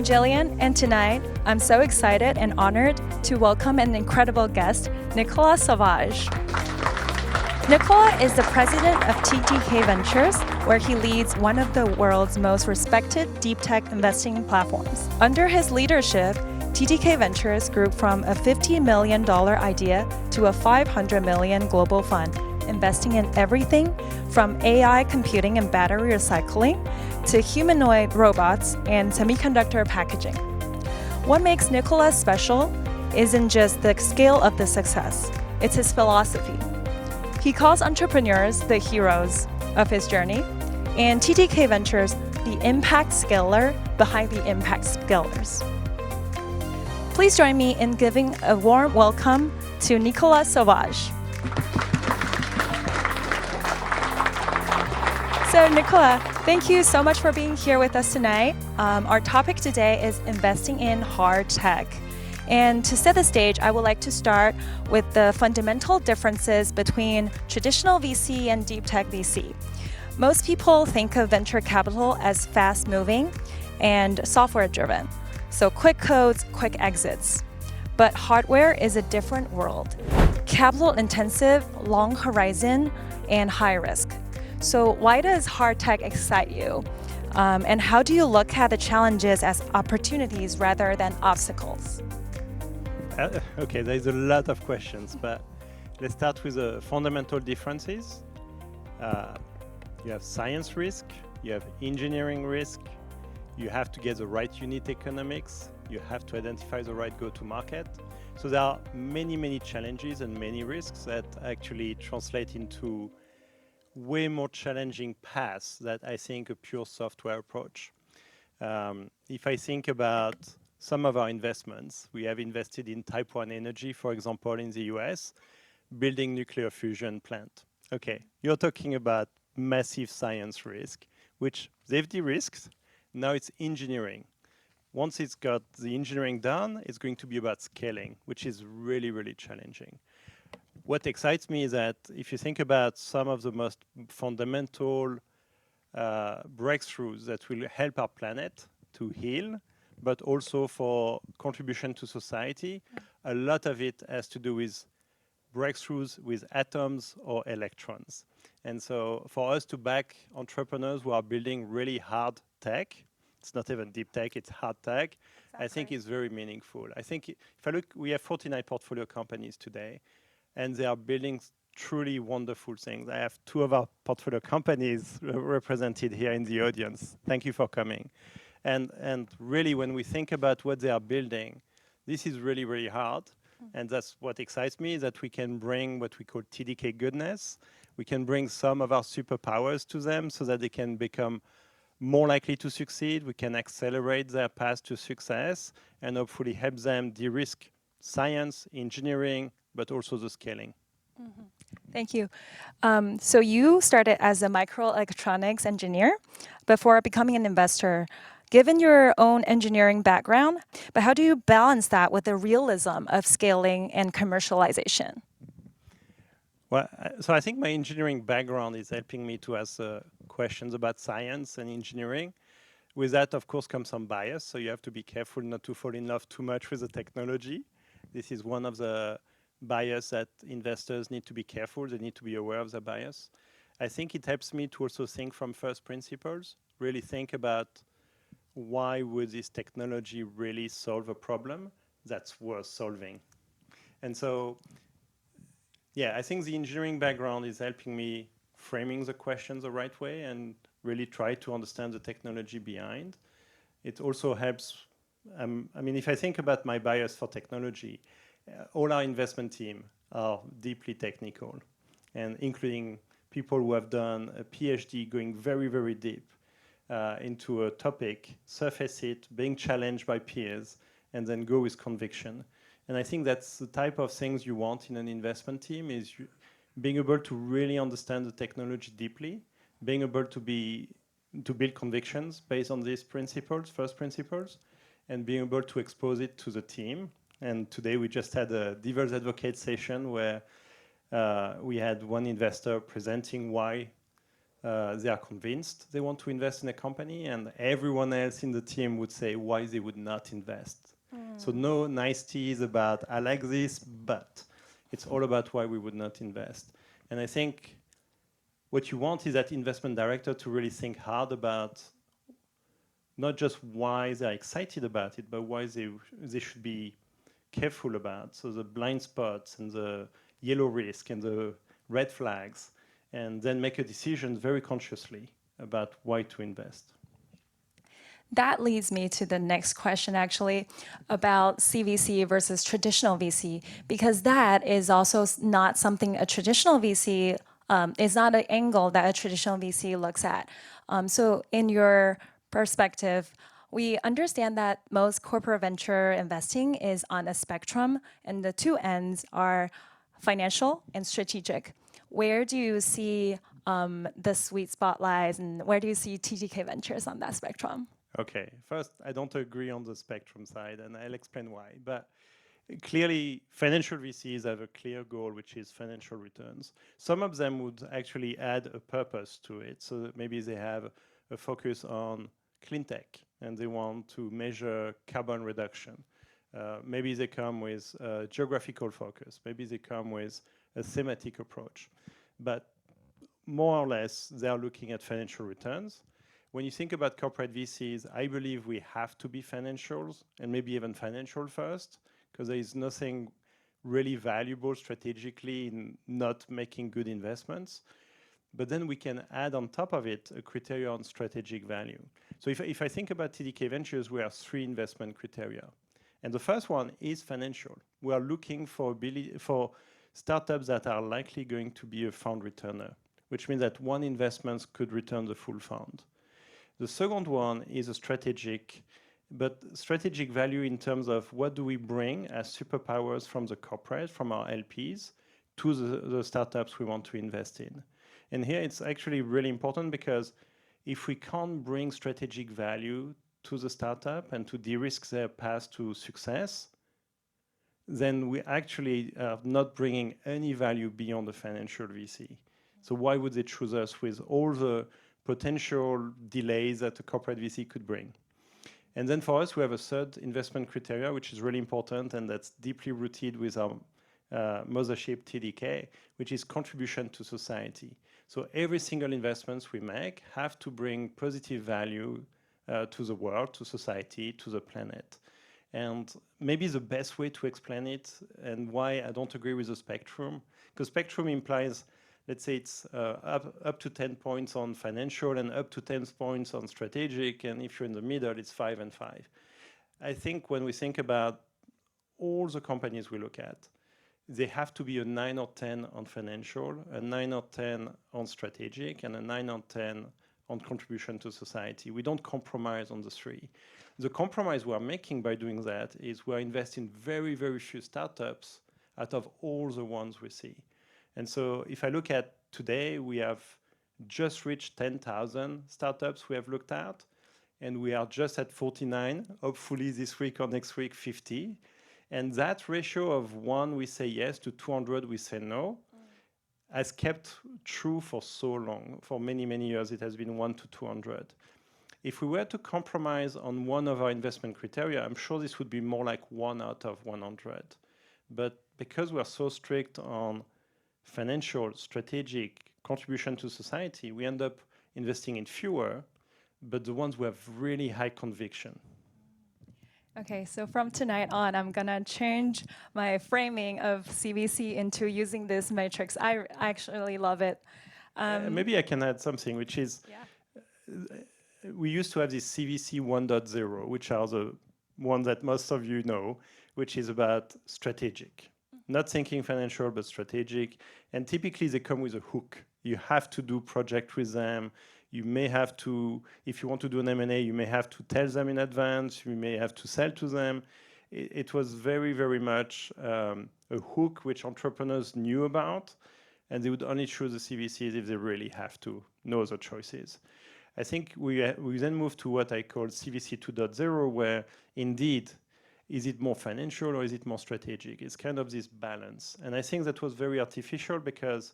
I'm Jillian, and tonight I'm so excited and honored to welcome an incredible guest, Nicolas Sauvage. Nicolas is the president of TDK Ventures, where he leads one of the world's most respected deep tech investing platforms. Under his leadership, TDK Ventures grew from a $50 million idea to a $500 million global fund, investing in everything from AI computing and battery recycling to humanoid robots and semiconductor packaging. What makes Nicolas special isn't just the scale of the success, it's his philosophy. He calls entrepreneurs the heroes of his journey, and TDK Ventures the impact scaler behind the impact scalers. Please join me in giving a warm welcome to Nicolas Sauvage. So Nicolas, thank you so much for being here with us tonight. Our topic today is investing in hard tech. And to set the stage, I would like to start with the fundamental differences between traditional VC and deep tech VC. Most people think of venture capital as fast-moving and software-driven. So quick codes, quick exits. But hardware is a different world. Capital-intensive, long horizon, and high risk. So why does hard tech excite you? And how do you look at the challenges as opportunities rather than obstacles? Okay, there's a lot of questions, but let's start with the fundamental differences. You have science risk, you have engineering risk, you have to get the right unit economics, you have to identify the right go-to-market. So there are many, many challenges and many risks that actually translate into way more challenging paths that I think a pure software approach. If I think about some of our investments, we have invested in Type 1 Energy, for example, in the US, building nuclear fusion plant. Okay, you're talking about massive science risk, which they've de-risked. Now it's engineering. Once it's got the engineering done, it's going to be about scaling, which is really, really challenging. What excites me is that if you think about some of the most fundamental breakthroughs that will help our planet to heal, but also for contribution to society, a lot of it has to do with breakthroughs with atoms or electrons. And so for us to back entrepreneurs who are building really hard tech, it's not even deep tech, it's hard tech, exactly. I think is very meaningful. I think if I look, we have 49 portfolio companies today, and they are building truly wonderful things. I have 2 of our portfolio companies represented here in the audience. Thank you for coming. And really, when we think about what they are building, this is really, really hard. And that's what excites me, is that we can bring what we call TDK goodness. We can bring some of our superpowers to them so that they can become more likely to succeed. We can accelerate their path to success and hopefully help them de-risk science, engineering, but also the scaling. Mm-hmm. Thank you. So you started as a microelectronics engineer before becoming an investor. Given your own engineering background, but how do you balance that with the realism of scaling and commercialization? Well, so I think my engineering background is helping me to ask questions about science and engineering. With that, of course, comes some bias. So you have to be careful not to fall in love too much with the technology. This is one of the bias that investors need to be careful. They need to be aware of the bias. I think it helps me to also think from first principles, really think about why would this technology really solve a problem that's worth solving? And so, yeah, I think the engineering background is helping me framing the questions the right way and really try to understand the technology behind. It also helps, I mean, if I think about my bias for technology, all our investment team are deeply technical, and including people who have done a PhD going very, very deep into a topic, surface it, being challenged by peers, and then go with conviction. And I think that's the type of things you want in an investment team, is being able to really understand the technology deeply, being able to build convictions based on these principles, first principles, and being able to expose it to the team. And today we just had a devil's advocate session where we had one investor presenting why they are convinced they want to invest in a company, and everyone else in the team would say why they would not invest. So no niceties about, I like this, but it's all about why we would not invest. And I think what you want is that investment director to really think hard about not just why they're excited about it, but why they should be careful about. So the blind spots and the yellow risk and the red flags, and then make a decision very consciously about why to invest. That leads me to the next question, actually, about CVC versus traditional VC, because that is also not something a traditional VC is not an angle that a traditional VC looks at. So, in your perspective, we understand that most corporate venture investing is on a spectrum, and the two ends are financial and strategic. Where do you see the sweet spot lies, and where do you see TDK Ventures on that spectrum? Okay, first, I don't agree on the spectrum side, and I'll explain why. But clearly, financial VCs have a clear goal, which is financial returns. Some of them would actually add a purpose to it. So that maybe they have a focus on clean tech, and they want to measure carbon reduction. Maybe they come with a geographical focus. Maybe they come with a thematic approach. But more or less, they are looking at financial returns. When you think about corporate VCs, I believe we have to be financials, and maybe even financial first, because there is nothing really valuable strategically in not making good investments. But then we can add on top of it a criteria on strategic value. So if I think about TDK Ventures, we have 3 investment criteria. And the first one is financial. We are looking for startups that are likely going to be a fund returner, which means that one investment could return the full fund. The second one is a strategic value in terms of what do we bring as superpowers from the corporate, from our LPs, to the startups we want to invest in. And here it's actually really important, because if we can't bring strategic value to the startup and to de-risk their path to success, then we actually are not bringing any value beyond the financial VC. So why would they choose us with all the potential delays that a corporate VC could bring? And then for us, we have a third investment criteria, which is really important, and that's deeply rooted with our mothership TDK, which is contribution to society. So every single investments we make have to bring positive value to the world, to society, to the planet. And maybe the best way to explain it, and why I don't agree with the spectrum, because spectrum implies, let's say it's up to 10 points on financial and up to 10 points on strategic, and if you're in the middle, it's 5 and 5. I think when we think about all the companies we look at, they have to be a 9 or 10 on financial, a 9 or 10 on strategic, and a 9 or 10 on contribution to society. We don't compromise on the 3. The compromise we're making by doing that is we're investing very, very few startups out of all the ones we see. And so if I look at today, we have just reached 10,000 startups we have looked at, and we are just at 49, hopefully this week or next week, 50. And that ratio of 1 we say yes to 200 we say no has kept true for so long. For many, many years, it has been 1 to 200. If we were to compromise on one of our investment criteria, I'm sure this would be more like 1 out of 100. But because we are so strict on financial, strategic, contribution to society, we end up investing in fewer, but the ones who have really high conviction. Okay, so from tonight on, I'm gonna change my framing of CVC into using this matrix. I actually love it. Maybe I can add something, which is, we used to have this CVC 1.0, which are the one that most of you know, which is about strategic. Not thinking financial, but strategic. And typically they come with a hook. You have to do project with them. You may have to, if you want to do an M&A, you may have to tell them in advance. You may have to sell to them. It was very, very much a hook which entrepreneurs knew about, and they would only choose the CVCs if they really have to know the choices. I think we then moved to what I call CVC 2.0, where indeed, is it more financial or is it more strategic? It's kind of this balance. And I think that was very artificial, because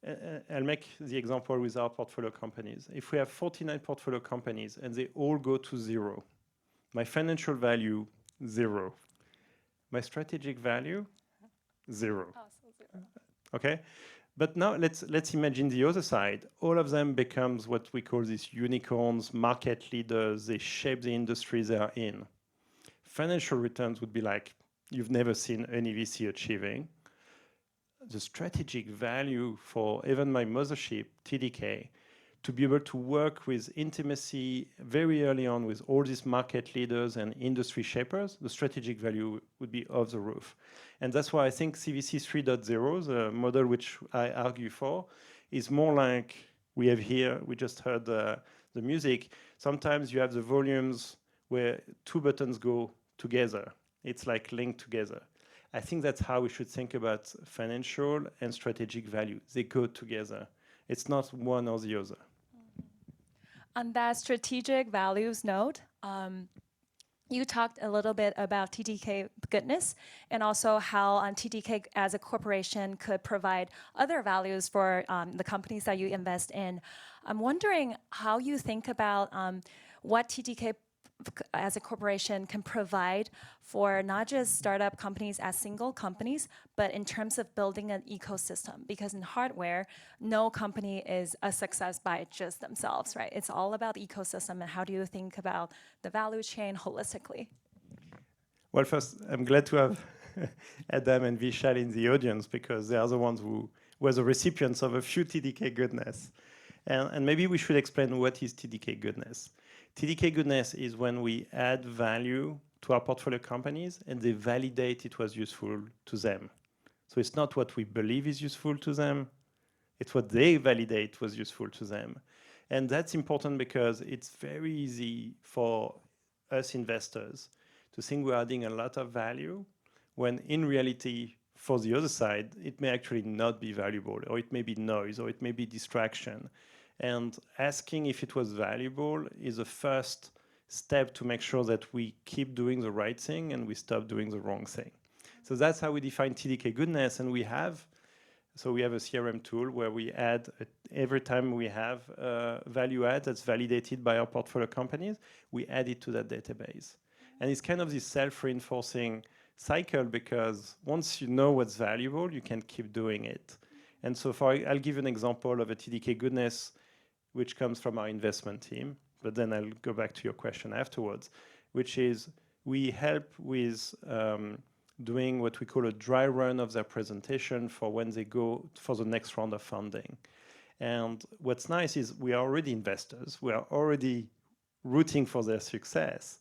I'll make the example with our portfolio companies. If we have 49 portfolio companies and they all go to zero, my financial value, zero. My strategic value, zero. Oh, so zero. Okay? But now let's imagine the other side. All of them becomes what we call these unicorns, market leaders. They shape the industry they are in. Financial returns would be like you've never seen any VC achieving. The strategic value for even my mothership, TDK, to be able to work with intimacy very early on with all these market leaders and industry shapers, the strategic value would be off the roof. And that's why I think CVC 3.0, the model which I argue for, is more like we have here. We just heard the music. Sometimes you have the volumes where two buttons go together. It's like linked together. I think that's how we should think about financial and strategic value. They go together. It's not one or the other. On that strategic values note, you talked a little bit about TDK goodness and also how TDK as a corporation could provide other values for the companies that you invest in. I'm wondering how you think about what TDK as a corporation can provide for not just startup companies as single companies, but in terms of building an ecosystem. Because in hardware, no company is a success by just themselves, right? It's all about the ecosystem and how do you think about the value chain holistically? Well, first, I'm glad to have Adam and Vishal in the audience because they are the ones who were the recipients of a few TDK goodness. And maybe we should explain what is TDK goodness. TDK goodness is when we add value to our portfolio companies and they validate it was useful to them. So it's not what we believe is useful to them, it's what they validate was useful to them. And that's important because it's very easy for us investors to think we're adding a lot of value when in reality, for the other side, it may actually not be valuable, or it may be noise, or it may be distraction. And asking if it was valuable is a first step to make sure that we keep doing the right thing and we stop doing the wrong thing. So that's how we define TDK goodness. And we have a CRM tool where we add, every time we have value add that's validated by our portfolio companies, we add it to that database. And it's kind of this self-reinforcing cycle because once you know what's valuable, you can keep doing it. And so I'll give an example of a TDK goodness which comes from our investment team, but then I'll go back to your question afterwards, which is we help with doing what we call a dry run of their presentation for when they go for the next round of funding. And what's nice is we are already investors. We are already rooting for their success.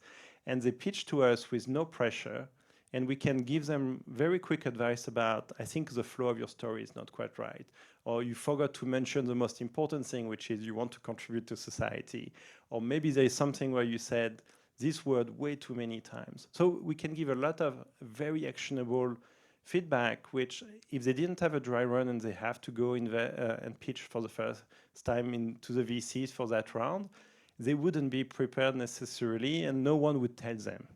And they pitch to us with no pressure, and we can give them very quick advice about, I think the flow of your story is not quite right. Or you forgot to mention the most important thing, which is you want to contribute to society. Or maybe there is something where you said this word way too many times. So we can give a lot of very actionable feedback, which if they didn't have a dry run and they have to go and pitch for the first time into the VCs for that round, they wouldn't be prepared necessarily and no one would tell them.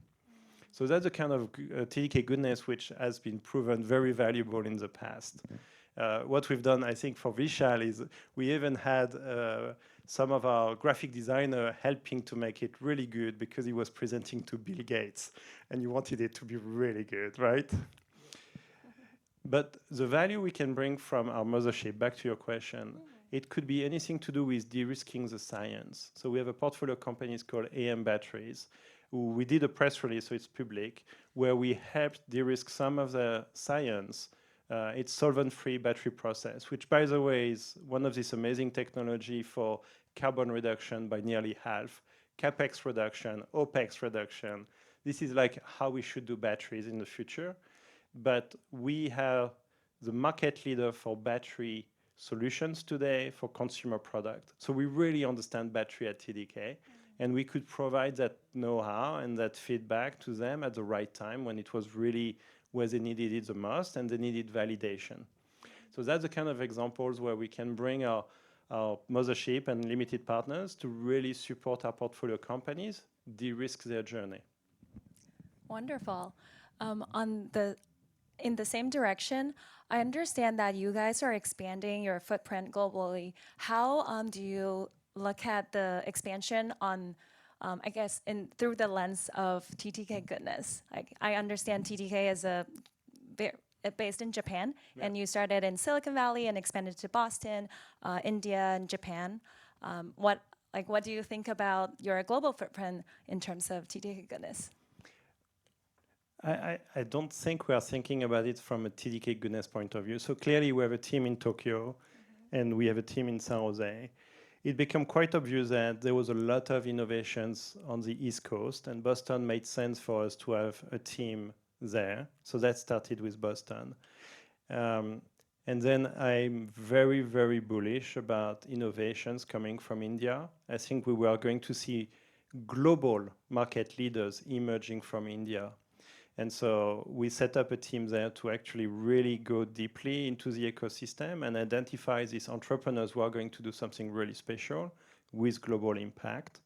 So that's the kind of TDK goodness which has been proven very valuable in the past. What we've done, I think, for Vishal is we even had some of our graphic designer helping to make it really good because he was presenting to Bill Gates and you wanted it to be really good, right? But the value we can bring from our mothership, back to your question, it could be anything to do with de-risking the science. So we have a portfolio of companies called AM Batteries. We did a press release, so it's public, where we helped de-risk some of the science. It's solvent-free battery process, which, by the way, is one of this amazing technology for carbon reduction by nearly half, capex reduction, opex reduction. This is like how we should do batteries in the future. But we have the market leader for battery solutions today for consumer product. So we really understand battery at TDK. And we could provide that know-how and that feedback to them at the right time when it was really where they needed it the most and they needed validation. So that's the kind of examples where we can bring our mothership and limited partners to really support our portfolio companies, de-risk their journey. Wonderful. On the in the same direction, I understand that you guys are expanding your footprint globally. How do you look at the expansion on, I guess, through the lens of TTK goodness? Like, I understand TTK is based in Japan, and you started in Silicon Valley and expanded to Boston, India, and Japan. What do you think about your global footprint in terms of TTK goodness? I don't think we are thinking about it from a TDK goodness point of view. So clearly we have a team in Tokyo and we have a team in San Jose. It became quite obvious that there was a lot of innovations on the East Coast, and Boston made sense for us to have a team there. So that started with Boston. And then I'm very, very bullish about innovations coming from India. I think we were going to see global market leaders emerging from India. And so we set up a team there to actually really go deeply into the ecosystem and identify these entrepreneurs who are going to do something really special with global impact.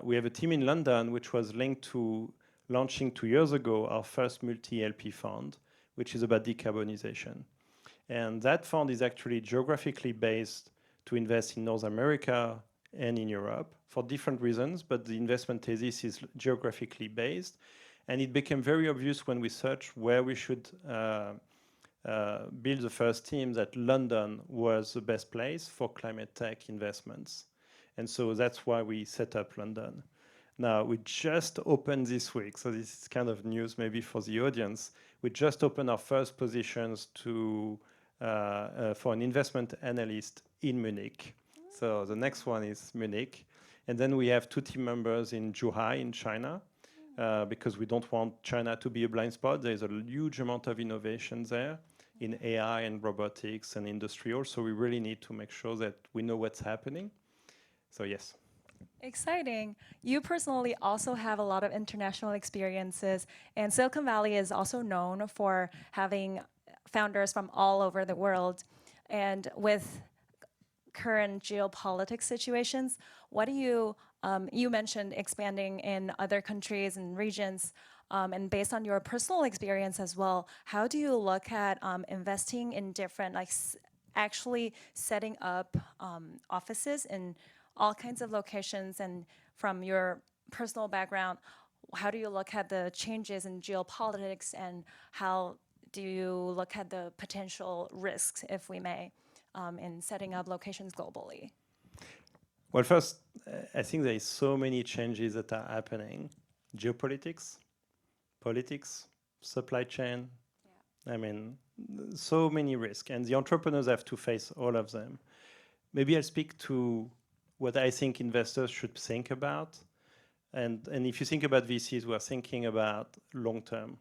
We have a team in London which was linked to launching 2 years ago our first multi-LP fund, which is about decarbonization. And that fund is actually geographically based to invest in North America and in Europe for different reasons, but the investment thesis is geographically based. And it became very obvious when we searched where we should build the first team that London was the best place for climate tech investments. And so that's why we set up London. Now, we just opened this week, so this is kind of news maybe for the audience. We just opened our first positions for an investment analyst in Munich. So the next one is Munich. And then we have 2 team members in Zhuhai in China. Because we don't want China to be a blind spot. There's a huge amount of innovation there in AI and robotics and industrial. So we really need to make sure that we know what's happening. So yes. Exciting. You personally also have a lot of international experiences, and Silicon Valley is also known for having founders from all over the world. And with current geopolitics situations, what do you mentioned expanding in other countries and regions, and based on your personal experience as well, how do you look at investing in different, actually setting up offices in all kinds of locations? And from your personal background, how do you look at the changes in geopolitics, and how do you look at the potential risks, if we may, in setting up locations globally? Well, first, I think there is so many changes that are happening. Geopolitics, politics, supply chain. Yeah. I mean, so many risks. And the entrepreneurs have to face all of them. Maybe I'll speak to what I think investors should think about. And if you think about VCs, we're thinking about long term.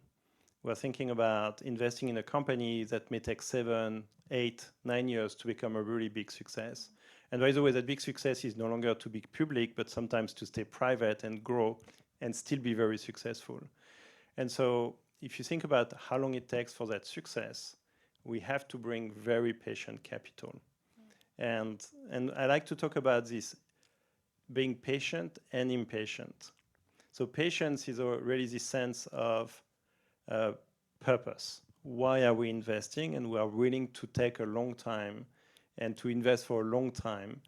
We're thinking about investing in a company that may take 7, 8, 9 years to become a really big success. And by the way, that big success is no longer to be public, but sometimes to stay private and grow and still be very successful. And so if you think about how long it takes for that success, we have to bring very patient capital. And I like to talk about this being patient and impatient. So patience is really the sense of purpose. Why are we investing? And we are willing to take a long time and to invest for a long time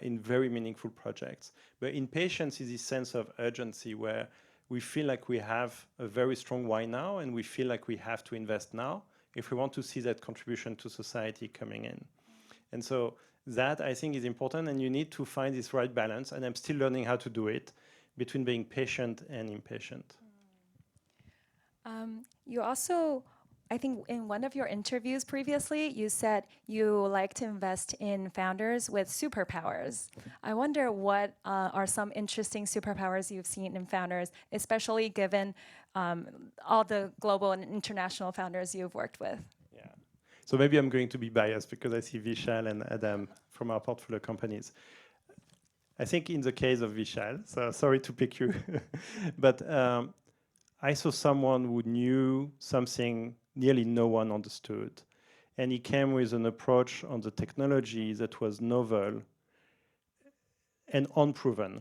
in very meaningful projects. But impatience is this sense of urgency where we feel like we have a very strong why now, and we feel like we have to invest now if we want to see that contribution to society coming in. And so that, I think, is important, and you need to find this right balance, and I'm still learning how to do it, between being patient and impatient. You also, I think in one of your interviews previously, you said you like to invest in founders with superpowers. I wonder what are some interesting superpowers you've seen in founders, especially given all the global and international founders you've worked with. Yeah. So maybe I'm going to be biased because I see Vishal and Adam from our portfolio companies. I think in the case of Vishal, so sorry to pick you, but I saw someone who knew something nearly no one understood. And he came with an approach on the technology that was novel and unproven,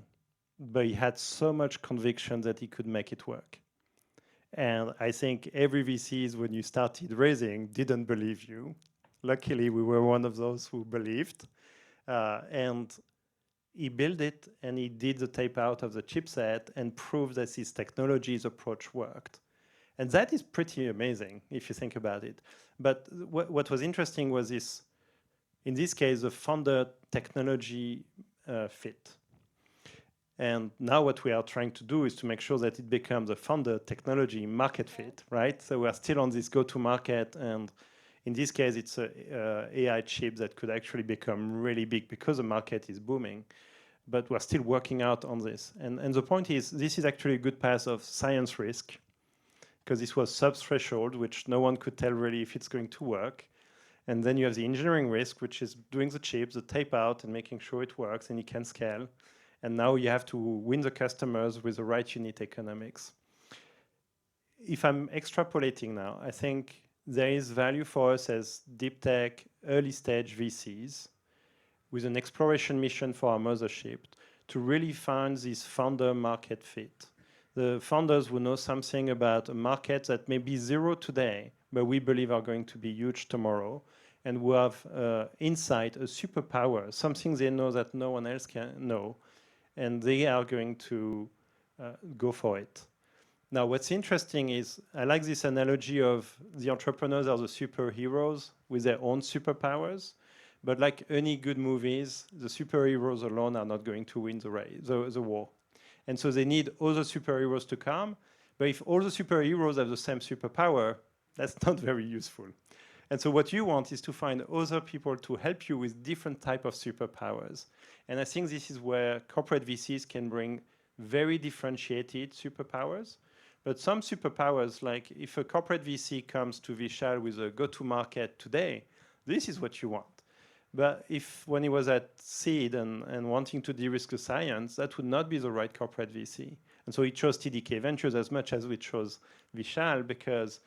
but he had so much conviction that he could make it work. And I think every VCs, when you started raising, didn't believe you. Luckily, we were one of those who believed. And he built it, and he did the tape out of the chipset and proved that his technology's approach worked. And that is pretty amazing if you think about it. But what was interesting was this, in this case, the founder technology fit. And now what we are trying to do is to make sure that it becomes a founder technology market fit, right? So we're still on this go-to-market, and in this case, it's a AI chip that could actually become really big because the market is booming. But we're still working out on this. And the point is, this is actually a good path of science risk, because this was sub-threshold, which no one could tell really if it's going to work. And then you have the engineering risk, which is doing the chips, the tape out, and making sure it works and it can scale. And now you have to win the customers with the right unit economics. If I'm extrapolating now, I think there is value for us as deep tech, early stage VCs with an exploration mission for our mothership to really find this founder market fit. The founders who know something about a market that may be zero today, but we believe are going to be huge tomorrow, and who have insight, a superpower, something they know that no one else can know, and they are going to go for it. Now, what's interesting is I like this analogy of the entrepreneurs are the superheroes with their own superpowers. But like any good movies, the superheroes alone are not going to win the war. And so they need other superheroes to come. But if all the superheroes have the same superpower, that's not very useful. And so what you want is to find other people to help you with different type of superpowers. And I think this is where corporate VCs can bring very differentiated superpowers. But some superpowers, like if a corporate VC comes to Vishal with a go-to-market today, this is what you want. But if when he was at seed and wanting to de-risk the science, that would not be the right corporate VC. And so he chose TDK Ventures as much as we chose Vishal, because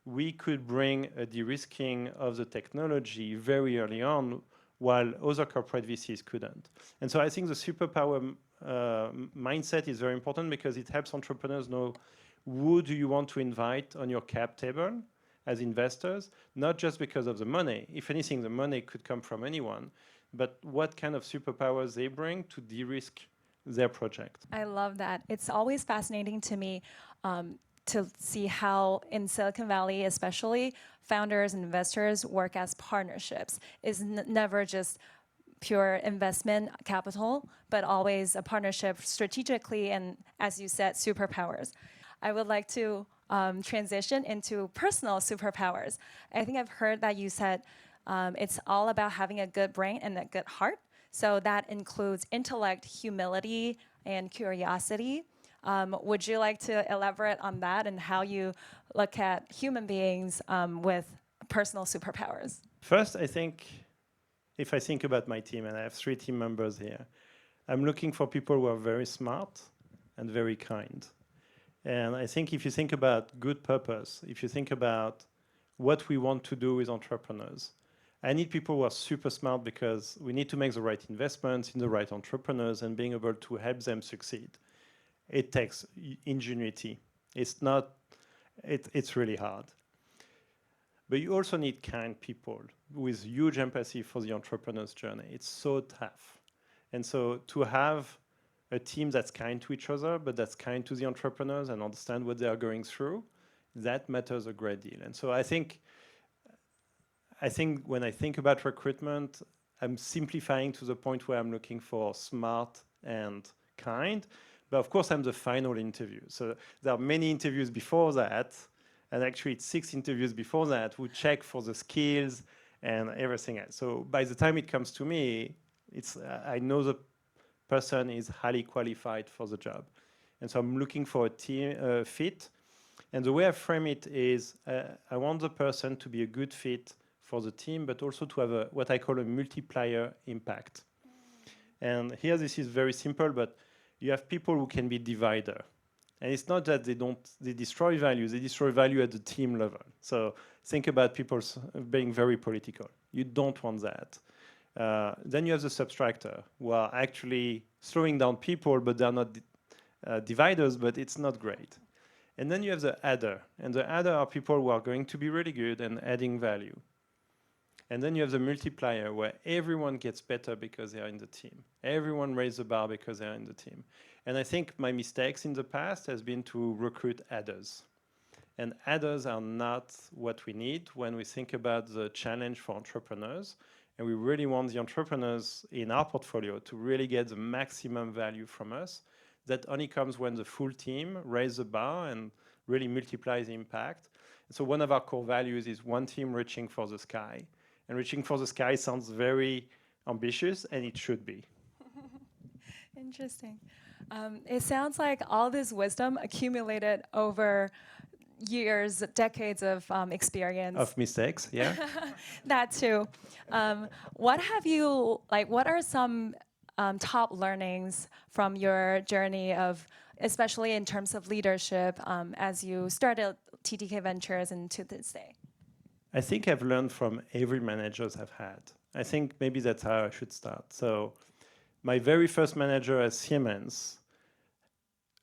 we could bring a de-risking of the technology very early on, while other corporate VCs couldn't. And so I think the superpower mindset is very important, because it helps entrepreneurs know who do you want to invite on your cap table as investors, not just because of the money. If anything, the money could come from anyone, but what kind of superpowers they bring to de-risk their project. I love that. It's always fascinating to me to see how in Silicon Valley, especially, founders and investors work as partnerships. It's never just pure investment capital, but always a partnership strategically and, as you said, superpowers. I would like to transition into personal superpowers. I think I've heard that you said it's all about having a good brain and a good heart. So that includes intellect, humility, and curiosity. Would you like to elaborate on that and how you look at human beings with personal superpowers? First, I think, if I think about my team, and I have 3 team members here, I'm looking for people who are very smart and very kind. And I think if you think about good purpose, if you think about what we want to do with entrepreneurs, I need people who are super smart, because we need to make the right investments in the right entrepreneurs and being able to help them succeed. It takes ingenuity. It's really hard. But you also need kind people with huge empathy for the entrepreneur's journey. It's so tough. And so to have a team that's kind to each other, but that's kind to the entrepreneurs and understand what they are going through, that matters a great deal. And so I think when I think about recruitment, I'm simplifying to the point where I'm looking for smart and kind. But of course, I'm the final interview. So there are many interviews before that, and actually it's 6 interviews before that who check for the skills and everything else. So by the time it comes to me, I know the person is highly qualified for the job. And so I'm looking for a team fit. And the way I frame it is I want the person to be a good fit for the team, but also to have what I call a multiplier impact. And here this is very simple, but you have people who can be divider. And it's not that they destroy value, they destroy value at the team level. So think about people being very political. You don't want that. Then you have the subtractor, who are actually slowing down people, but they're not dividers, but it's not great. And then you have the adder. And the adder are people who are going to be really good and adding value. And then you have the multiplier, where everyone gets better because they are in the team. Everyone raises the bar because they are in the team. And I think my mistakes in the past has been to recruit adders. And adders are not what we need when we think about the challenge for entrepreneurs. And we really want the entrepreneurs in our portfolio to really get the maximum value from us. That only comes when the full team raises the bar and really multiplies the impact. So one of our core values is one team reaching for the sky. And reaching for the sky sounds very ambitious, and it should be. Interesting. It sounds like all this wisdom accumulated over years, decades of experience. Of mistakes, yeah. That too. What are some top learnings from your journey of, especially in terms of leadership, as you started TDK Ventures and to this day? I think I've learned from every manager I've had. I think maybe that's how I should start. So my very first manager at Siemens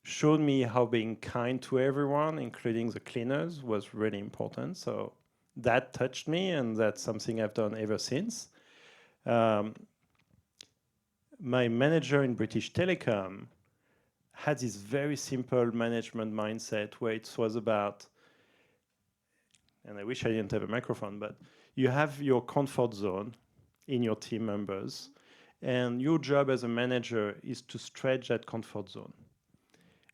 showed me how being kind to everyone, including the cleaners, was really important. So that touched me, and that's something I've done ever since. My manager in British Telecom had this very simple management mindset where it was about, and I wish I didn't have a microphone, but you have your comfort zone in your team members, and your job as a manager is to stretch that comfort zone.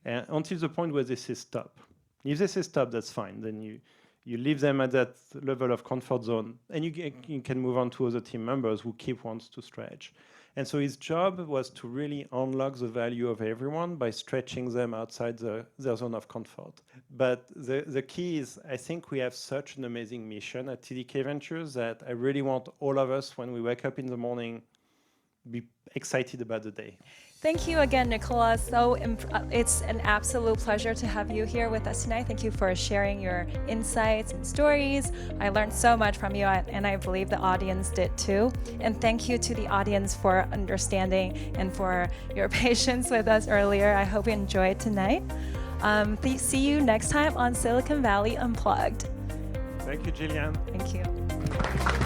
And until the point where they say stop. If they say stop, that's fine. Then you leave them at that level of comfort zone, and you can move on to other team members who wants to stretch. And so his job was to really unlock the value of everyone by stretching them outside their zone of comfort. But the key is, I think we have such an amazing mission at TDK Ventures that I really want all of us, when we wake up in the morning, be excited about the day. Thank you again, Nicolas. It's an absolute pleasure to have you here with us tonight. Thank you for sharing your insights and stories. I learned so much from you, and I believe the audience did too. And thank you to the audience for understanding and for your patience with us earlier. I hope you enjoyed tonight. See you next time on Silicon Valley Unplugged. Thank you, Jillian. Thank you.